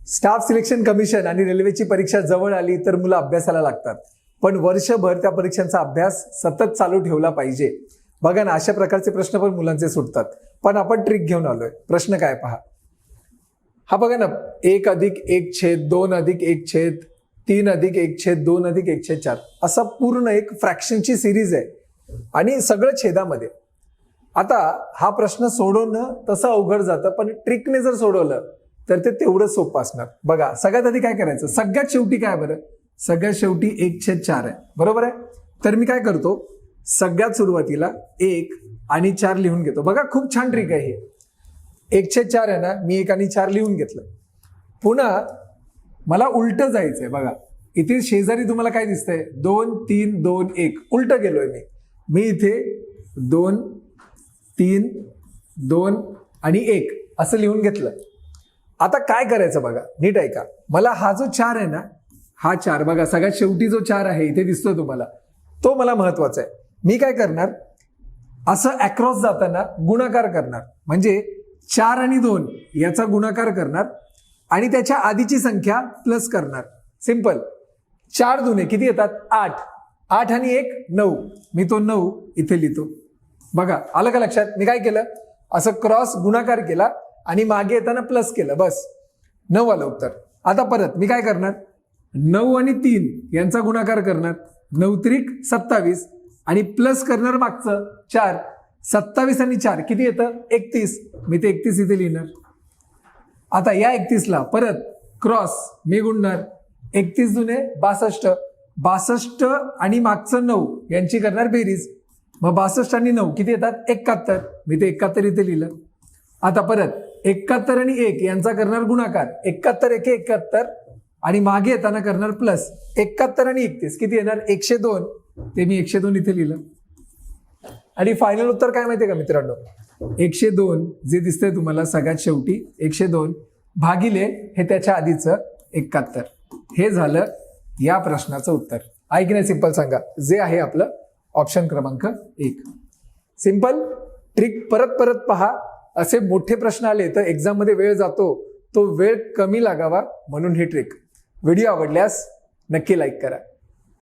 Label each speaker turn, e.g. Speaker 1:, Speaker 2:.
Speaker 1: Staff selection commission आणि रेल्वेची परीक्षा जवळ आली तर मुलं अभ्यासाला लागतात, पण वर्षभर त्या परीक्षांचा अभ्यास सतत चालू ठेवला पाहिजे. बघा ना, अशा प्रकारचे प्रश्न पण मुलांचे सुटतात. पण आपण ट्रिक घेऊन आलोय. प्रश्न काय पहा, हा बघा ना, 1+1/2+1/3 3+1/2+4 असा पूर्ण एक फ्रॅक्शनची सिरीज आहे आणि सगळं छेदामध्ये. आता हा प्रश्न सोडवणं तसं अवघड जातं, पण ट्रिकने जर सोडवलं तर ते तेवढं सोपं असणार. बघा, सगळ्यात आधी काय करायचं, सगळ्यात शेवटी काय बरं, सगळ्यात शेवटी 1/4 आहे, बरोबर आहे. तर मी काय करतो, सगळ्यात सुरुवातीला 1 आणि 4 लिहून घेतो. बघा, खूप छान ट्रिक आहे ही. 1/4 आहे ना, मी 1 आणि 4 लिहून घेतलं. पुन्हा मला उलट जायचंय. बघा, इथे शेजारी तुम्हाला काय दिसतंय, 2 3 2 1 उलट गेलोय मी इथे 2 3 2 आणि 1 असं लिहून घेतलं. आता काय करायचं बघा, नीट ऐका. मला हा जो 4 आहे ना, हा 4 बघा, सगळ्यात शेवटी जो 4 आहे इथे दिसतोय तुम्हाला, तो मला महत्वाचा आहे. मी काय करणार, असं अक्रॉस जाताना गुणाकार करणार, म्हणजे 4 आणि 2 याचा गुणाकार करणार आणि त्याच्या आधीची संख्या प्लस करणार. सिंपल. 4 दुने किती येतात, 8. 8 आणि 1 9. मी तो 9 इथे लिहितो. बघा, आलं का लक्षात. मी काय केलं, असं क्रॉस गुणाकार केला आणि मागे येताना प्लस केलं, बस 9 आलं उत्तर. आता परत मी काय करणार, 9 आणि 3 यांचा गुणाकार करणार, 9 त्रिक 27 आणि प्लस करणार मागचं 4. 27 आणि 4 किती येतं, 31. मी ते 31 इथे लिहिणार. आता या 31ला परत क्रॉस मी गुणणार, 31 दुने 62. 62 आणि मागचं 9 यांची करणार बेरीज, मग 62 आणि 9 किती येतात, 71. मी ते 71 इथे लिहिलं. आता परत 71 आणि 1 यांचा करणार गुणाकार, 71 1 71 आणि मागे येताना करणार प्लस. 71 आणि 31 किती येणार, 102. ते मी 102 इथे लिहिलं. आणि फायनल उत्तर काय माहितीये का मित्रांनो, 102 जे दिसतंय तुम्हाला सगळ्यात शेवटी 102 भागिले हे त्याच्या आधीचं 71. हे झालं या प्रश्नाचं उत्तर. आहे की नाही सिंपल, सांगा. जे आहे आपलं ऑप्शन क्रमांक 1. सिंपल ट्रिक परत परत पहा. असे मोठे प्रश्न आले तर एक्झाम मध्ये वेळ जातो, तो वेळ कमी लागावा म्हणून ही ट्रिक. व्हिडिओ आवडल्यास नक्की लाईक करा.